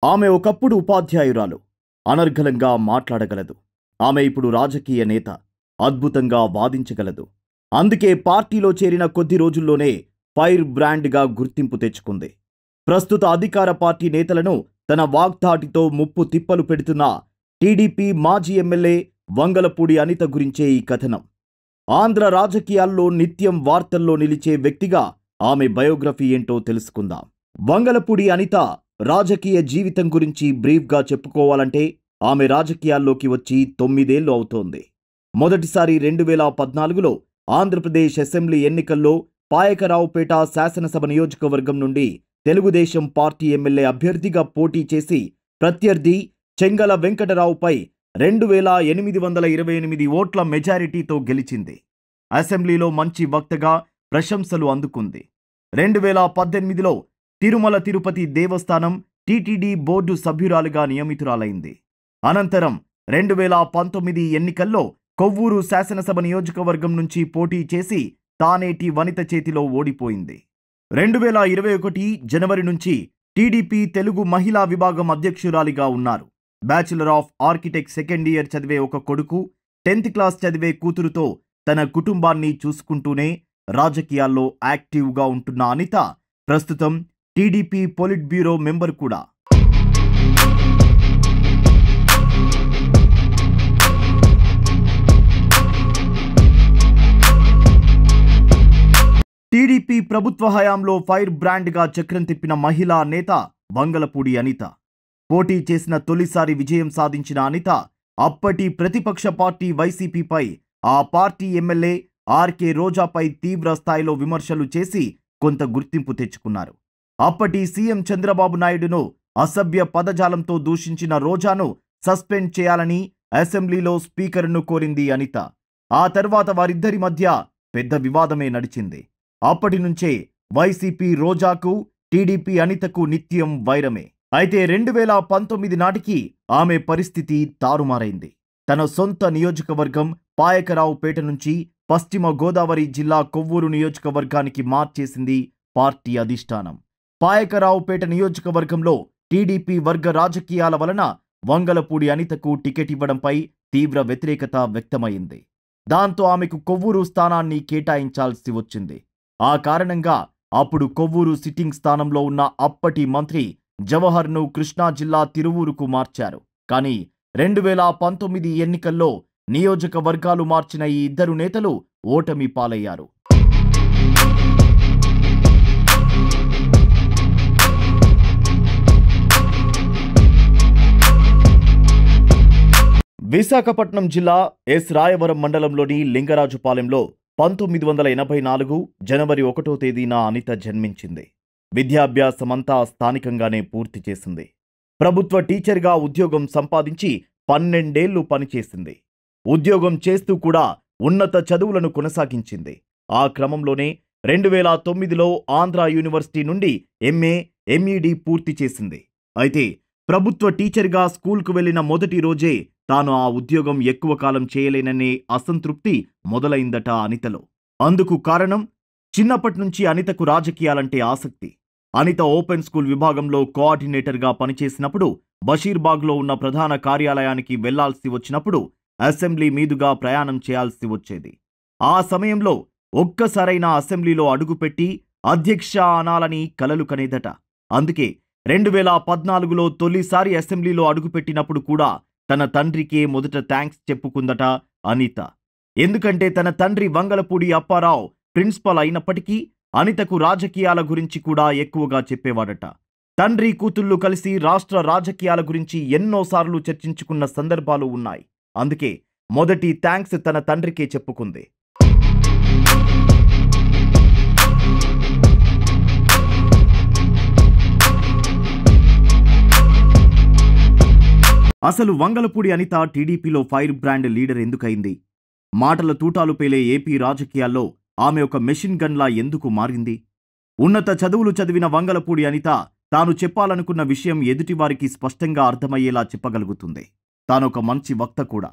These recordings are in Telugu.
ఆమె ఒకప్పుడు ఉపాధ్యాయురాలు. అనర్గళంగా మాట్లాడగలదు. ఆమె ఇప్పుడు రాజకీయ నేత. అద్భుతంగా వాదించగలదు. అందుకే పార్టీలో చేరిన కొద్ది రోజుల్లోనే ఫైర్ బ్రాండ్గా గుర్తింపు తెచ్చుకుంది. ప్రస్తుత అధికార పార్టీ నేతలను తన వాగ్దాటితో ముప్పు తిప్పలు పెడుతున్న టీడీపీ మాజీ ఎమ్మెల్యే వంగలపూడి అనిత గురించే ఈ కథనం. ఆంధ్ర రాజకీయాల్లో నిత్యం వార్తల్లో నిలిచే వ్యక్తిగా ఆమె బయోగ్రఫీ ఏంటో తెలుసుకుందాం. వంగలపూడి అనిత రాజకీయ జీవితం గురించి బ్రీఫ్గా చెప్పుకోవాలంటే ఆమె రాజకీయాల్లోకి వచ్చి 9 ఏళ్లు అవుతోంది. మొదటిసారి 2014లో ఆంధ్రప్రదేశ్ అసెంబ్లీ ఎన్నికల్లో పాయకరావుపేట శాసనసభ నియోజకవర్గం నుండి తెలుగుదేశం పార్టీ ఎమ్మెల్యే అభ్యర్థిగా పోటీ చేసి ప్రత్యర్థి చెంగల వెంకటరావుపై 2828 ఓట్ల మెజారిటీతో గెలిచింది. అసెంబ్లీలో మంచి వక్తగా ప్రశంసలు అందుకుంది. 2018లో తిరుమల తిరుపతి దేవస్థానం టీటీడీ బోర్డు సభ్యురాలుగా నియమితురాలైంది. అనంతరం 2019 ఎన్నికల్లో కొవ్వూరు శాసనసభ నియోజకవర్గం నుంచి పోటీ చేసి తానేటి వనిత చేతిలో ఓడిపోయింది. 2021 జనవరి నుంచి టీడీపీ తెలుగు మహిళా విభాగం అధ్యక్షురాలిగా ఉన్నారు. Bachelor of architect second year చదివే ఒక కొడుకు, 10th క్లాస్ చదివే కూతురుతో తన కుటుంబాన్ని చూసుకుంటూనే రాజకీయాల్లో యాక్టివ్గా ఉంటున్న అనిత ప్రస్తుతం టీడీపీ పొలిట్ బ్యూరో మెంబర్ కూడా. టీడీపీ ప్రభుత్వ హయాంలో ఫైర్ బ్రాండ్గా చక్రం తిప్పిన మహిళా నేత వంగలపూడి అనిత. పోటీ చేసిన తొలిసారి విజయం సాధించిన అనిత అప్పటి ప్రతిపక్ష పార్టీ వైసీపీపై, ఆ పార్టీ ఎమ్మెల్యే ఆర్కే రోజాపై తీవ్ర స్థాయిలో విమర్శలు చేసి కొంత గుర్తింపు తెచ్చుకున్నారు. అప్పటి సీఎం చంద్రబాబు నాయుడును అసభ్య పదజాలంతో దూషించిన రోజాను సస్పెండ్ చేయాలని అసెంబ్లీలో స్పీకర్ను కోరింది అనిత. ఆ తర్వాత వారిద్దరి మధ్య పెద్ద వివాదమే నడిచింది. అప్పటి నుంచే వైసీపీ రోజాకు, టీడీపీ అనితకు నిత్యం వైరమే. అయితే 2019 నాటికి ఆమె పరిస్థితి తారుమారైంది. తన సొంత నియోజకవర్గం పాయకరావుపేట నుంచి పశ్చిమ గోదావరి జిల్లా కొవ్వూరు నియోజకవర్గానికి మార్చేసింది పార్టీ అధిష్టానం. పాయకరావుపేట నియోజకవర్గంలో టీడీపీ వర్గ రాజకీయాల వలన వంగలపూడి అనితకు టికెట్ ఇవ్వడంపై తీవ్ర వ్యతిరేకత వ్యక్తమైంది. దాంతో ఆమెకు కొవ్వూరు స్థానాన్ని కేటాయించాల్సి వచ్చింది. ఆ కారణంగా అప్పుడు కొవ్వూరు సిట్టింగ్ స్థానంలో ఉన్న అప్పటి మంత్రి జవహర్ను కృష్ణా జిల్లా తిరువూరుకు మార్చారు. కానీ 2019 ఎన్నికల్లో నియోజకవర్గాలు మార్చిన ఈ ఇద్దరు నేతలు ఓటమి పాలయ్యారు. విశాఖపట్నం జిల్లా ఎస్ రాయవరం మండలంలోని లింగరాజుపాలెంలో 1984 జనవరి 1వ తేదీన అనిత జన్మించింది. విద్యాభ్యాసమంతా స్థానికంగానే పూర్తి చేసింది. ప్రభుత్వ టీచర్గా ఉద్యోగం సంపాదించి 12 ఏళ్లు పనిచేసింది. ఉద్యోగం చేస్తూ కూడా ఉన్నత చదువులను కొనసాగించింది. ఆ క్రమంలోనే 2009లో ఆంధ్ర యూనివర్సిటీ నుండి ఎంఏ, ఎంఈడి పూర్తి చేసింది. అయితే ప్రభుత్వ టీచర్గా స్కూల్కు వెళ్లిన మొదటి రోజే తాను ఆ ఉద్యోగం ఎక్కువ కాలం చేయలేననే అసంతృప్తి మొదలైందట అనితలో. అందుకు కారణం, చిన్నప్పటి నుంచి అనితకు రాజకీయాలంటే ఆసక్తి. అనిత ఓపెన్ స్కూల్ విభాగంలో కోఆర్డినేటర్గా పనిచేసినప్పుడు బషీర్బాగ్లో ఉన్న ప్రధాన కార్యాలయానికి వెళ్లాల్సి వచ్చినప్పుడు అసెంబ్లీ మీదుగా ప్రయాణం చేయాల్సి వచ్చేది. ఆ సమయంలో ఒక్కసారైనా అసెంబ్లీలో అడుగుపెట్టి అధ్యక్ష అనాలని కలలు కనేదట. అందుకే 2014లో తొలిసారి అసెంబ్లీలో అడుగుపెట్టినప్పుడు కూడా తన తండ్రికే మొదట థ్యాంక్స్ చెప్పుకుందట అనిత. ఎందుకంటే తన తండ్రి వంగలపూడి అప్పారావు ప్రిన్సిపల్ అయినప్పటికీ అనితకు రాజకీయాల గురించి కూడా ఎక్కువగా చెప్పేవాడట. తండ్రి కూతుళ్లు కలిసి రాష్ట్ర రాజకీయాల గురించి ఎన్నోసార్లు చర్చించుకున్న సందర్భాలు ఉన్నాయి. అందుకే మొదటి థ్యాంక్స్ తన తండ్రికే చెప్పుకుంది. అసలు వంగలపూడి అనిత టీడీపీలో ఫైర్ బ్రాండ్ లీడర్ ఎందుకైంది? మాటల తూటాలు పేలే ఏపీ రాజకీయాల్లో ఆమె ఒక మెషిన్ గన్లా ఎందుకు మారింది? ఉన్నత చదువులు చదివిన వంగలపూడి అనిత తాను చెప్పాలనుకున్న విషయం ఎదుటివారికి స్పష్టంగా అర్థమయ్యేలా చెప్పగలుగుతుంది. తానొక మంచి వక్త కూడా.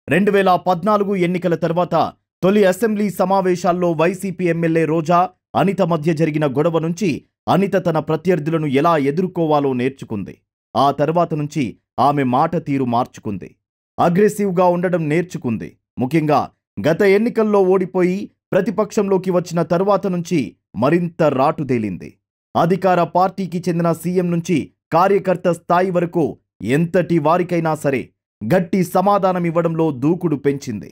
2014 ఎన్నికల తర్వాత తొలి అసెంబ్లీ సమావేశాల్లో వైసీపీ ఎమ్మెల్యే రోజా, అనిత మధ్య జరిగిన గొడవ నుంచి అనిత తన ప్రత్యర్థులను ఎలా ఎదుర్కోవాలో నేర్చుకుంది. ఆ తర్వాత నుంచి ఆమె మాట తీరు మార్చుకుంది. అగ్రెసివ్గా ఉండడం నేర్చుకుంది. ముఖ్యంగా గత ఎన్నికల్లో ఓడిపోయి ప్రతిపక్షంలోకి వచ్చిన తరువాత నుంచి మరింత రాటుదేలింది. అధికార పార్టీకి చెందిన సీఎం నుంచి కార్యకర్త స్థాయి వరకు ఎంతటి వారికైనా సరే గట్టి సమాధానం ఇవ్వడంలో దూకుడు పెంచింది.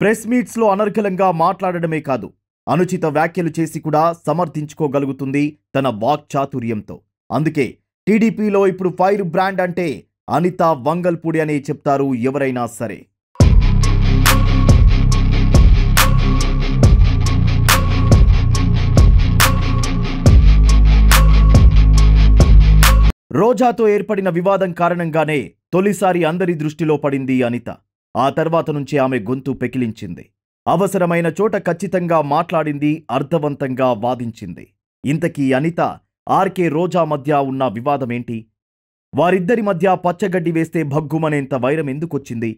ప్రెస్ మీట్స్లో అనర్గళంగా మాట్లాడడమే కాదు, అనుచిత వ్యాఖ్యలు చేసి కూడా సమర్థించుకోగలుగుతుంది తన వాక్చాతుర్యంతో. అందుకే టీడీపీలో ఇప్పుడు ఫైర్ బ్రాండ్ అంటే అనిత వంగల్పూడి అనే చెప్తారు ఎవరైనా సరే. రోజాతో ఏర్పడిన వివాదం కారణంగానే తొలిసారి అందరి దృష్టిలో పడింది అనిత. ఆ తర్వాత నుంచి ఆమె గొంతు పెకిలించింది. అవసరమైన చోట ఖచ్చితంగా మాట్లాడింది, అర్థవంతంగా వాదించింది. ఇంతకీ అనిత, ఆర్కే రోజా మధ్య ఉన్న వివాదమేంటి? వారిద్దరి మధ్య పచ్చగడ్డి వేస్తే భగ్గుమనేంత వైరం ఎందుకొచ్చింది?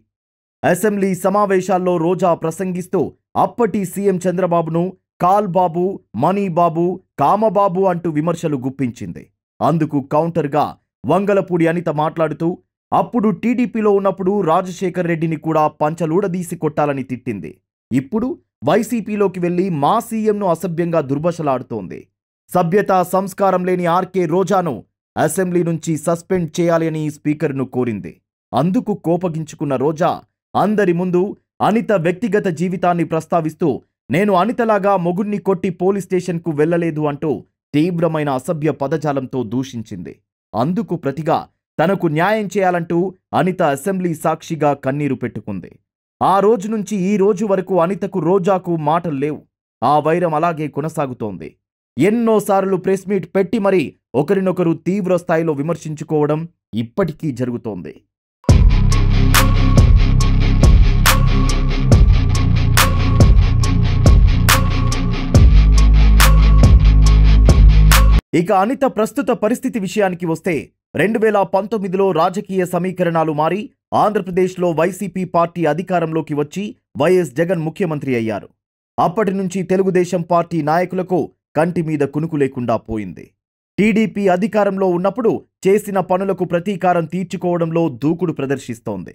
అసెంబ్లీ సమావేశాల్లో రోజా ప్రసంగిస్తూ అప్పటి సీఎం చంద్రబాబును కాల్బాబు, మనీబాబు, కామబాబు అంటూ విమర్శలు గుప్పించింది. అందుకు కౌంటర్గా వంగలపూడి అనిత మాట్లాడుతూ అప్పుడు టీడీపీలో ఉన్నప్పుడు రాజశేఖర్ రెడ్డిని కూడా పంచలూడదీసి కొట్టాలని తిట్టింది. ఇప్పుడు వైసీపీలోకి వెళ్లి మా సీఎంను అసభ్యంగా దుర్భషలాడుతోంది. సభ్యత సంస్కారం లేని ఆర్కే రోజాను అసెంబ్లీ నుంచి సస్పెండ్ చేయాలి అని స్పీకర్ను కోరింది. అందుకు కోపగించుకున్న రోజా అందరి ముందు అనిత వ్యక్తిగత జీవితాన్ని ప్రస్తావిస్తూ నేను అనితలాగా మొగుణ్ణి కొట్టి పోలీస్ స్టేషన్కు వెళ్లలేదు అంటూ తీవ్రమైన అసభ్య పదజాలంతో దూషించింది. అందుకు ప్రతిగా తనకు న్యాయం చేయాలంటూ అనిత అసెంబ్లీ సాక్షిగా కన్నీరు పెట్టుకుంది. ఆ రోజు నుంచి ఈ రోజు వరకు అనితకు రోజాకు మాటలు లేవు. ఆ వైరం అలాగే కొనసాగుతోంది. ఎన్నోసార్లు ప్రెస్ మీట్ పెట్టి మరీ ఒకరినొకరు తీవ్ర స్థాయిలో విమర్శించుకోవడం ఇప్పటికీ జరుగుతోంది. ఇక అనిత ప్రస్తుత పరిస్థితి విషయానికి వస్తే 2019లో రాజకీయ సమీకరణాలు మారి ఆంధ్రప్రదేశ్లో వైసీపీ పార్టీ అధికారంలోకి వచ్చి వైఎస్ జగన్ ముఖ్యమంత్రి అయ్యారు. అప్పటి నుంచి తెలుగుదేశం పార్టీ నాయకులకు కంటి మీద కునుకు లేకుండా పోయింది. టీడీపీ అధికారంలో ఉన్నప్పుడు చేసిన పనులకు ప్రతీకారం తీర్చుకోవడంలో దూకుడు ప్రదర్శిస్తోంది.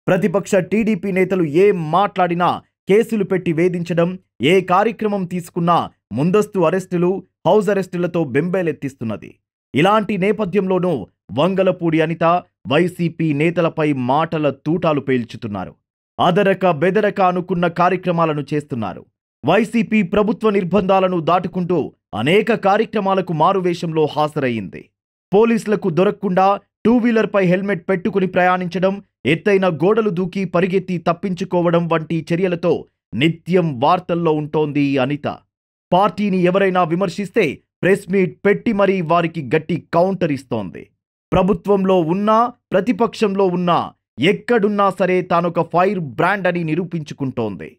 ప్రతిపక్ష టీడీపీ నేతలు ఏం మాట్లాడినా కేసులు పెట్టి వేధించడం, ఏ కార్యక్రమం తీసుకున్నా ముందస్తు అరెస్టులు, హౌస్ అరెస్టులతో బెంబేలెత్తిస్తున్నది. ఇలాంటి నేపథ్యంలోనూ వంగలపూడి అనిత వైసీపీ నేతలపై మాటల తూటాలు పేల్చుతున్నారు. అదరక బెదరక అనుకున్న కార్యక్రమాలను చేస్తున్నారు. వైసీపీ ప్రభుత్వ నిర్బంధాలను దాటుకుంటూ అనేక కార్యక్రమాలకు మారువేషంలో హాజరయ్యింది. పోలీసులకు దొరకకుండా టూ వీలర్పై హెల్మెట్ పెట్టుకుని ప్రయాణించడం, ఎత్తైన గోడలు దూకి పరిగెత్తి తప్పించుకోవడం వంటి చర్యలతో నిత్యం వార్తల్లో ఉంటోంది అనిత. పార్టీని ఎవరైనా విమర్శిస్తే ప్రెస్ మీట్ పెట్టి మరీ వారికి గట్టి కౌంటర్ ఇస్తోంది. ప్రభుత్వంలో ఉన్నా ప్రతిపక్షంలో ఉన్నా ఎక్కడున్నా సరే తానొక ఫైర్ బ్రాండ్ అని నిరూపించుకుంటోంది.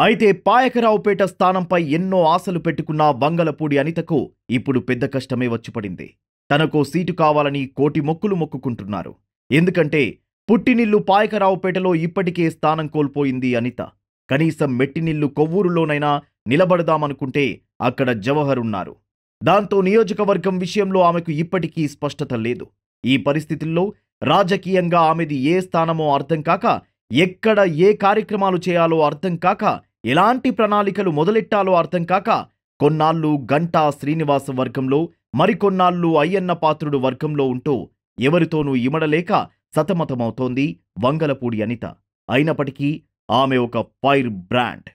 అయితే పాయకరావుపేట స్థానంపై ఎన్నో ఆశలు పెట్టుకున్న వంగలపూడి అనితకు ఇప్పుడు పెద్ద కష్టమే వచ్చిపడింది. తనకో సీటు కావాలని కోటి మొక్కులు మొక్కుకుంటున్నారు. ఎందుకంటే పుట్టినిల్లు పాయకరావుపేటలో ఇప్పటికే స్థానం కోల్పోయింది అనిత. కనీసం మెట్టినిల్లు కొవ్వూరులోనైనా నిలబడదామనుకుంటే అక్కడ జవహర్ ఉన్నారు. దాంతో నియోజకవర్గం విషయంలో ఆమెకు ఇప్పటికీ స్పష్టత లేదు. ఈ పరిస్థితుల్లో రాజకీయంగా ఆమెది ఏ స్థానమో అర్థం కాక, ఎక్కడ ఏ కార్యక్రమాలు చేయాలో అర్థం కాక, ఎలాంటి ప్రణాళికలు మొదలెట్టాలో అర్థం కాక కొన్నాళ్ళు గంటా శ్రీనివాస వర్గంలో, మరికొన్నాళ్ళు అయ్యన్న పాత్రుడు వర్గంలో ఉంటూ ఎవరితోనూ ఇమడలేక సతమతమవుతోంది వంగలపూడి అనిత. అయినప్పటికీ ఆమె ఒక ఫైర్ బ్రాండ్.